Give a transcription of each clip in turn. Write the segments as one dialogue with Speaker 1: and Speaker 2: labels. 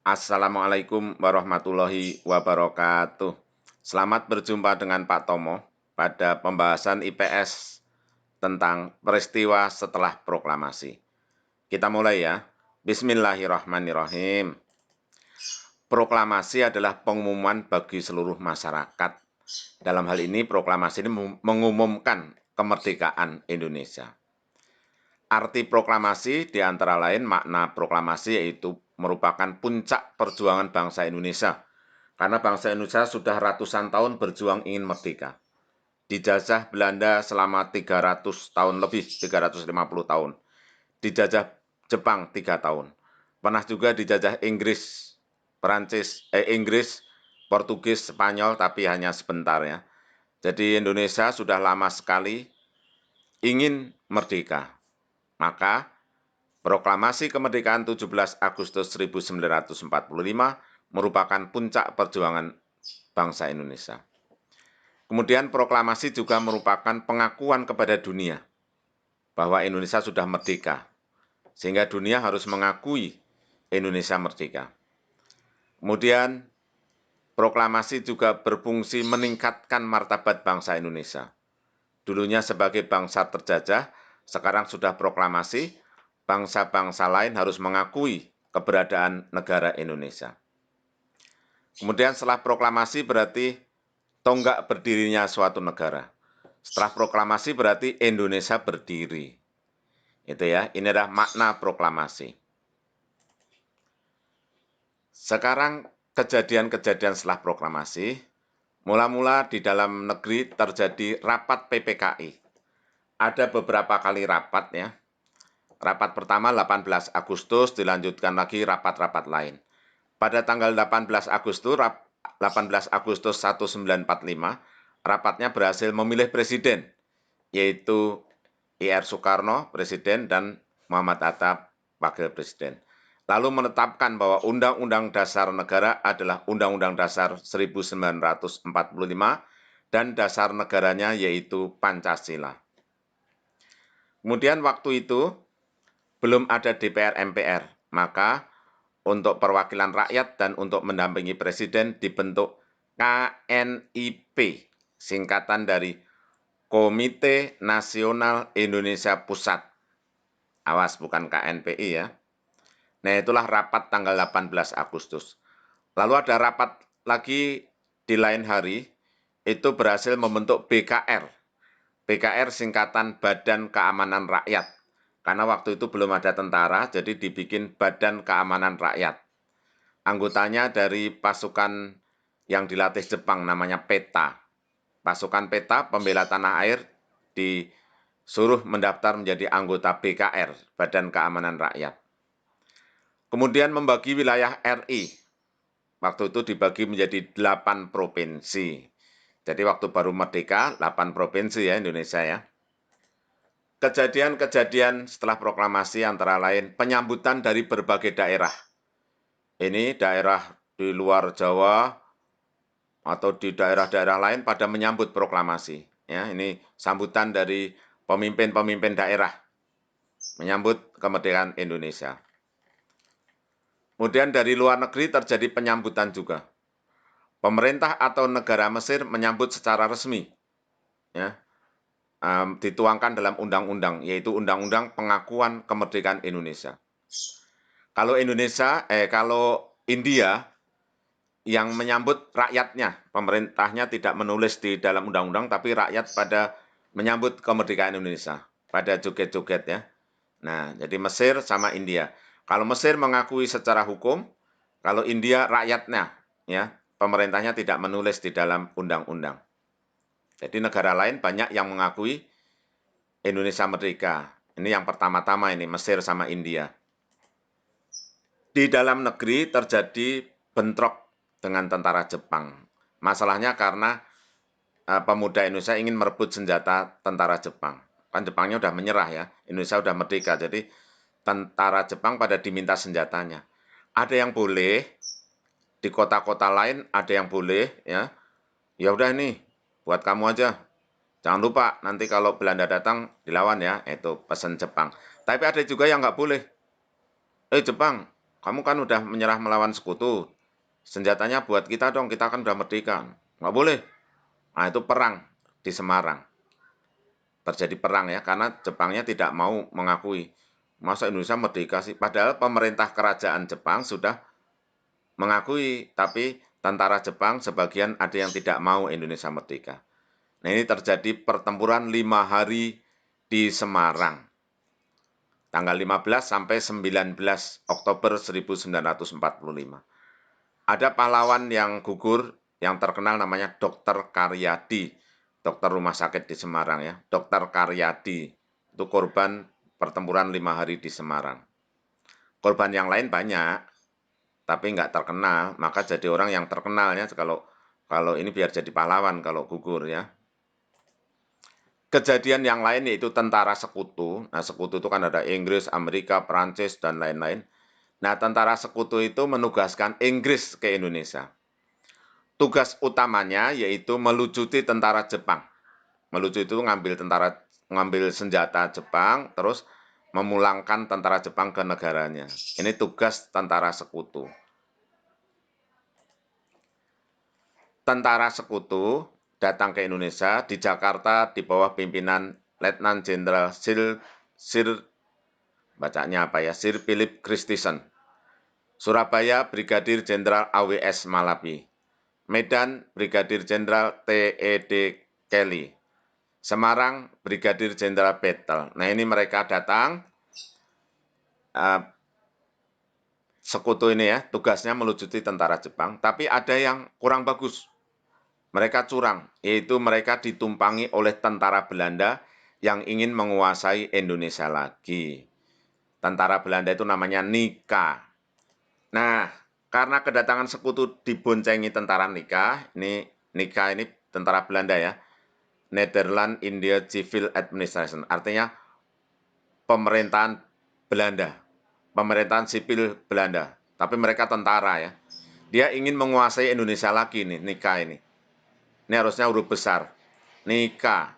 Speaker 1: Assalamualaikum warahmatullahi wabarakatuh. Selamat berjumpa dengan Pak Tomo pada pembahasan IPS tentang peristiwa setelah proklamasi. Kita mulai ya. Bismillahirrahmanirrahim. Proklamasi adalah pengumuman bagi seluruh masyarakat. Dalam hal ini, proklamasi ini mengumumkan kemerdekaan Indonesia. Arti proklamasi di antara lain makna proklamasi yaitu merupakan puncak perjuangan bangsa Indonesia. Karena bangsa Indonesia sudah ratusan tahun berjuang ingin merdeka. Dijajah Belanda selama 300 tahun lebih, 350 tahun. Dijajah Jepang 3 tahun. Pernah juga dijajah Inggris, Inggris, Portugis, Spanyol, tapi hanya sebentar ya. Jadi Indonesia sudah lama sekali ingin merdeka. Maka proklamasi kemerdekaan 17 Agustus 1945 merupakan puncak perjuangan bangsa Indonesia. Kemudian proklamasi juga merupakan pengakuan kepada dunia bahwa Indonesia sudah merdeka, sehingga dunia harus mengakui Indonesia merdeka. Kemudian proklamasi juga berfungsi meningkatkan martabat bangsa Indonesia. Dulunya sebagai bangsa terjajah, sekarang sudah proklamasi, bangsa-bangsa lain harus mengakui keberadaan negara Indonesia. Kemudian setelah proklamasi berarti tonggak berdirinya suatu negara. Setelah proklamasi berarti Indonesia berdiri. Itu ya, ini adalah makna proklamasi. Sekarang kejadian-kejadian setelah proklamasi, mula-mula di dalam negeri terjadi rapat PPKI. Ada beberapa kali rapat ya. Rapat pertama 18 Agustus, dilanjutkan lagi rapat-rapat lain. Pada tanggal 18 Agustus 1945, rapatnya berhasil memilih presiden, yaitu I.R. Soekarno, presiden, dan Muhammad Hatta, wakil presiden. Lalu menetapkan bahwa Undang-Undang Dasar Negara adalah Undang-Undang Dasar 1945 dan dasar negaranya yaitu Pancasila. Kemudian waktu itu belum ada DPR MPR, maka untuk perwakilan rakyat dan untuk mendampingi presiden dibentuk KNIP, singkatan dari Komite Nasional Indonesia Pusat. Awas, bukan KNPI ya. Nah, itulah rapat tanggal 18 Agustus. Lalu ada rapat lagi di lain hari, itu berhasil membentuk BKR. BKR singkatan Badan Keamanan Rakyat. Karena waktu itu belum ada tentara, jadi dibikin Badan Keamanan Rakyat. Anggotanya dari pasukan yang dilatih Jepang, namanya PETA. Pasukan PETA pembela tanah air disuruh mendaftar menjadi anggota BKR, Badan Keamanan Rakyat. Kemudian membagi wilayah RI. Waktu itu dibagi menjadi 8 provinsi. Jadi waktu baru merdeka, 8 provinsi ya Indonesia ya. Kejadian-kejadian setelah proklamasi antara lain penyambutan dari berbagai daerah. Ini daerah di luar Jawa atau di daerah-daerah lain pada menyambut proklamasi. Ya, ini sambutan dari pemimpin-pemimpin daerah menyambut kemerdekaan Indonesia. Kemudian dari luar negeri terjadi penyambutan juga. Pemerintah atau negara Mesir menyambut secara resmi, ya, dituangkan dalam undang-undang, yaitu Undang-Undang Pengakuan Kemerdekaan Indonesia. Kalau India yang menyambut rakyatnya, pemerintahnya tidak menulis di dalam undang-undang, tapi rakyat pada menyambut kemerdekaan Indonesia, pada joget-joget ya. Nah, jadi Mesir sama India. Kalau Mesir mengakui secara hukum, kalau India rakyatnya, ya, pemerintahnya tidak menulis di dalam undang-undang. Jadi negara lain banyak yang mengakui Indonesia merdeka. Ini yang pertama-tama ini, Mesir sama India. Di dalam negeri terjadi bentrok dengan tentara Jepang. Masalahnya karena pemuda Indonesia ingin merebut senjata tentara Jepang. Kan Jepangnya sudah menyerah ya, Indonesia sudah merdeka, jadi tentara Jepang pada diminta senjatanya. Ada yang boleh, di kota-kota lain ada yang boleh, ya. Ya udah nih, buat kamu aja. Jangan lupa, nanti kalau Belanda datang, dilawan ya, itu pesan Jepang. Tapi ada juga yang nggak boleh. Jepang, kamu kan udah menyerah melawan sekutu, senjatanya buat kita dong, kita kan udah merdeka. Nggak boleh. Nah, itu perang di Semarang. Terjadi perang ya, karena Jepangnya tidak mau mengakui. Masa Indonesia merdeka sih? Padahal pemerintah kerajaan Jepang sudah mengakui, tapi tentara Jepang sebagian ada yang tidak mau Indonesia merdeka. Nah, ini terjadi pertempuran 5 hari di Semarang, tanggal 15 sampai 19 Oktober 1945. Ada pahlawan yang gugur, yang terkenal namanya Dr. Karyadi, dokter rumah sakit di Semarang ya, Dr. Karyadi, itu korban pertempuran 5 hari di Semarang. Korban yang lain banyak, tapi nggak terkenal, maka jadi orang yang terkenalnya kalau ini biar jadi pahlawan kalau gugur ya. Kejadian yang lain yaitu tentara sekutu. Nah, sekutu itu kan ada Inggris, Amerika, Perancis, dan lain-lain. Nah, tentara sekutu itu menugaskan Inggris ke Indonesia. Tugas utamanya yaitu melucuti tentara Jepang. Melucuti itu ngambil senjata Jepang, terus memulangkan tentara Jepang ke negaranya. Ini tugas tentara sekutu. Tentara sekutu datang ke Indonesia di Jakarta di bawah pimpinan Letnan Jenderal Sir Philip Christison. Surabaya Brigadir Jenderal AWS Malabi. Medan Brigadir Jenderal TED Kelly. Semarang Brigadir Jenderal Betel. Nah, ini mereka datang, sekutu ini ya, tugasnya melucuti tentara Jepang, tapi ada yang kurang bagus. Mereka curang, yaitu mereka ditumpangi oleh tentara Belanda yang ingin menguasai Indonesia lagi. Tentara Belanda itu namanya Nika. Nah, karena kedatangan sekutu diboncengi tentara Nika, ini Nika ini tentara Belanda ya, Netherlands India Civil Administration, artinya pemerintahan Belanda, pemerintahan sipil Belanda, tapi mereka tentara ya. Dia ingin menguasai Indonesia lagi nih, Nika ini. Ini harusnya huruf besar. Nika.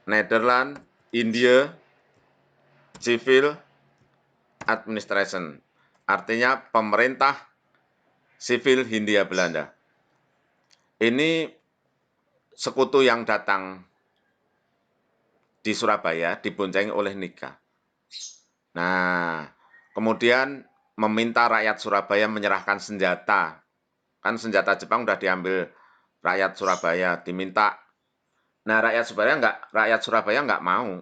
Speaker 1: Netherlands, India, Civil Administration. Artinya pemerintah sipil Hindia Belanda. Ini sekutu yang datang di Surabaya diboncengi oleh Nika. Nah, kemudian meminta rakyat Surabaya menyerahkan senjata. Kan senjata Jepang udah diambil rakyat Surabaya, diminta. Nah, rakyat Surabaya nggak mau.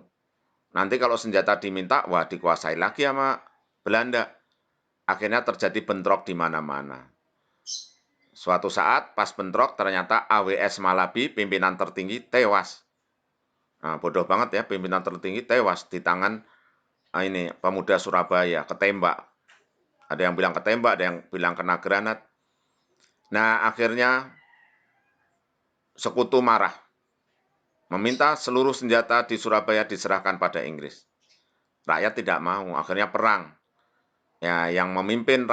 Speaker 1: Nanti kalau senjata diminta, wah dikuasai lagi sama Belanda. Akhirnya terjadi bentrok di mana-mana. Suatu saat pas bentrok ternyata AWS Malabi, pimpinan tertinggi, tewas. Nah, bodoh banget ya, pimpinan tertinggi tewas di tangan ini pemuda Surabaya, ketembak. Ada yang bilang ketembak, ada yang bilang kena granat. Nah, akhirnya sekutu marah, meminta seluruh senjata di Surabaya diserahkan pada Inggris. Rakyat tidak mau, akhirnya perang. Ya, yang memimpin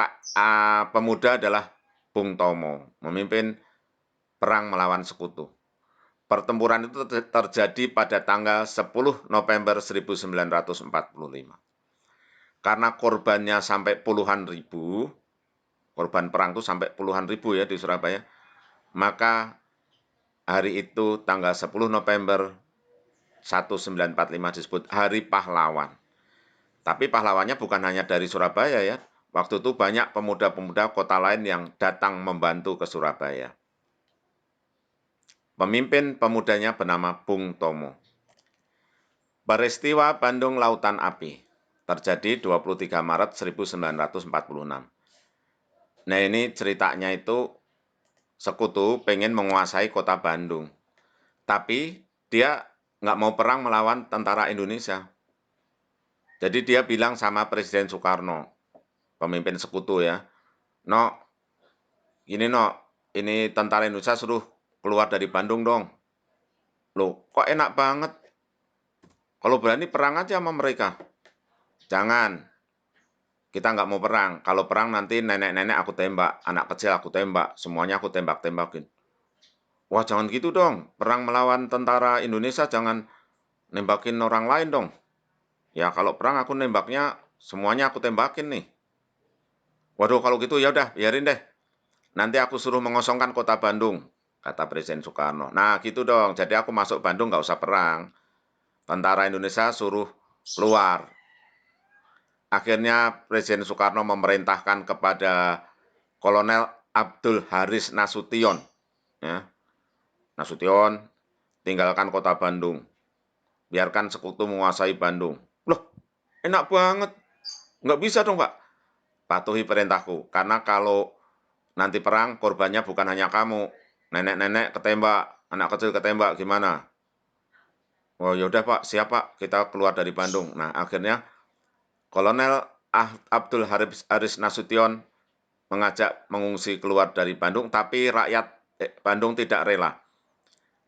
Speaker 1: pemuda adalah Bung Tomo, memimpin perang melawan sekutu. Pertempuran itu terjadi pada tanggal 10 November 1945. Karena korbannya sampai puluhan ribu, korban perang itu sampai puluhan ribu ya di Surabaya, maka hari itu tanggal 10 November 1945 disebut Hari Pahlawan. Tapi pahlawannya bukan hanya dari Surabaya ya. Waktu itu banyak pemuda-pemuda kota lain yang datang membantu ke Surabaya. Pemimpin pemudanya bernama Bung Tomo. Peristiwa Bandung Lautan Api terjadi 23 Maret 1946. Nah, ini ceritanya itu sekutu pengen menguasai kota Bandung. Tapi dia nggak mau perang melawan tentara Indonesia. Jadi dia bilang sama Presiden Soekarno, pemimpin sekutu ya, no, ini tentara Indonesia suruh keluar dari Bandung dong. Loh, kok enak banget? Kalau berani perang aja sama mereka. Jangan, kita nggak mau perang. Kalau perang nanti nenek-nenek aku tembak, anak kecil aku tembak, semuanya aku tembak-tembakin. Wah, jangan gitu dong. Perang melawan tentara Indonesia jangan nembakin orang lain dong. Ya, kalau perang aku nembaknya semuanya aku tembakin nih. Waduh, kalau gitu ya udah, biarin deh. Nanti aku suruh mengosongkan kota Bandung, kata Presiden Soekarno. Nah, gitu dong. Jadi aku masuk Bandung nggak usah perang. Tentara Indonesia suruh keluar. Akhirnya Presiden Soekarno memerintahkan kepada Kolonel Abdul Haris Nasution, ya, Nasution, tinggalkan kota Bandung. Biarkan sekutu menguasai Bandung. Loh, enak banget. Nggak bisa dong, Pak. Patuhi perintahku. Karena kalau nanti perang, korbannya bukan hanya kamu. Nenek-nenek ketembak, anak kecil ketembak, gimana? Oh, yaudah Pak, siap Pak, kita keluar dari Bandung. Nah, akhirnya Kolonel Abdul Haris Nasution mengajak mengungsi keluar dari Bandung, tapi rakyat Bandung tidak rela.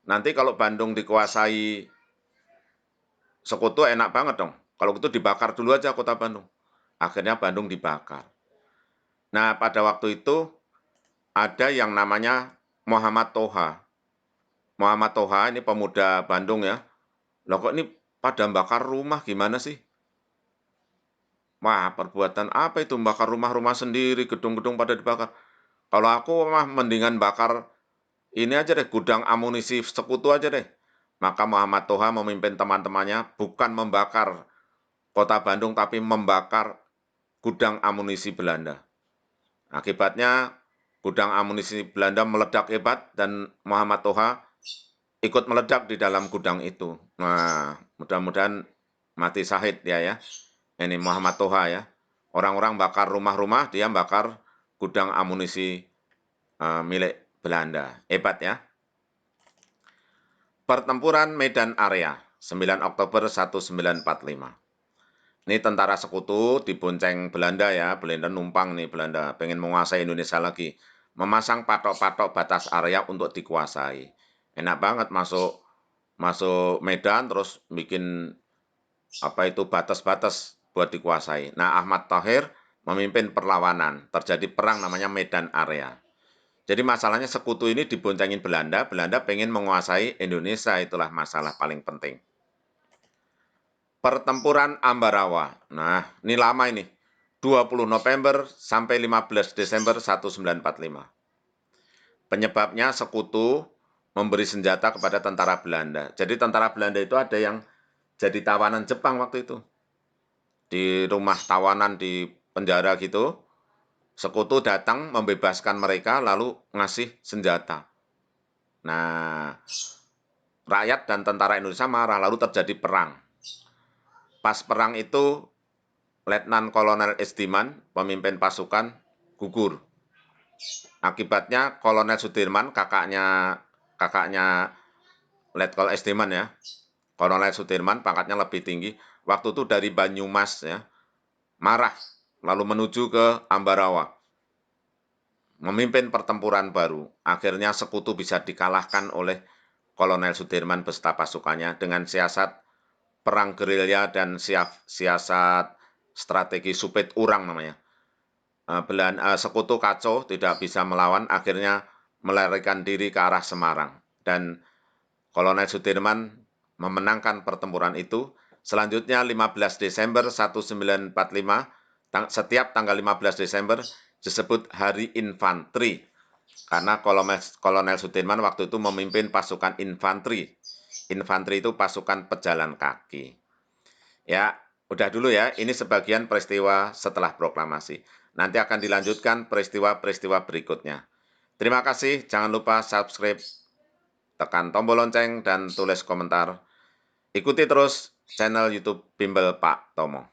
Speaker 1: Nanti kalau Bandung dikuasai sekutu enak banget dong. Kalau gitu dibakar dulu aja kota Bandung. Akhirnya Bandung dibakar. Nah, pada waktu itu ada yang namanya Muhammad Toha. Muhammad Toha ini pemuda Bandung ya. Loh kok ini pada bakar rumah gimana sih? Wah, perbuatan apa itu bakar rumah-rumah sendiri, gedung-gedung pada dibakar. Kalau aku mah mendingan bakar ini aja deh, gudang amunisi sekutu aja deh. Maka Muhammad Toha memimpin teman-temannya bukan membakar kota Bandung, tapi membakar gudang amunisi Belanda. Akibatnya gudang amunisi Belanda meledak hebat dan Muhammad Toha ikut meledak di dalam gudang itu. Nah, mudah-mudahan mati syahid dia ya. Ini Muhammad Toha ya. Orang-orang bakar rumah-rumah, dia bakar gudang amunisi milik Belanda. Hebat ya. Pertempuran Medan Area, 9 Oktober 1945. Ini tentara sekutu dibonceng Belanda ya, Belanda numpang nih Belanda, pengen menguasai Indonesia lagi. Memasang patok-patok batas area untuk dikuasai. Enak banget masuk masuk Medan terus bikin apa itu batas-batas buat dikuasai. Nah, Ahmad Thohir memimpin perlawanan. Terjadi perang namanya Medan Area. Jadi masalahnya sekutu ini diboncengin Belanda, Belanda pengen menguasai Indonesia, itulah masalah paling penting. Pertempuran Ambarawa. Nah, ini lama ini. 20 November sampai 15 Desember 1945. Penyebabnya sekutu memberi senjata kepada tentara Belanda. Jadi tentara Belanda itu ada yang jadi tawanan Jepang waktu itu. Di rumah tawanan di penjara gitu, sekutu datang membebaskan mereka lalu ngasih senjata. Nah, rakyat dan tentara Indonesia marah lalu terjadi perang. Pas perang itu Letnan Kolonel Estiman, pemimpin pasukan, gugur. Akibatnya Kolonel Sudirman, kakaknya Letkol Estiman ya, Kolonel Sudirman pangkatnya lebih tinggi, waktu itu dari Banyumas ya, marah, lalu menuju ke Ambarawa, memimpin pertempuran baru. Akhirnya sekutu bisa dikalahkan oleh Kolonel Sudirman beserta pasukannya dengan siasat perang gerilya dan siasat strategi supit urang namanya. Sekutu kacau, tidak bisa melawan, akhirnya melarikan diri ke arah Semarang. Dan Kolonel Sudirman memenangkan pertempuran itu. Selanjutnya 15 Desember 1945, setiap tanggal 15 Desember disebut Hari Infanteri. Karena Kolonel Sudirman waktu itu memimpin pasukan infanteri. Infanteri itu pasukan pejalan kaki. Ya, udah dulu ya, ini sebagian peristiwa setelah proklamasi. Nanti akan dilanjutkan peristiwa-peristiwa berikutnya. Terima kasih, jangan lupa subscribe, tekan tombol lonceng, dan tulis komentar. Ikuti terus channel YouTube Bimbel Pak Tomo.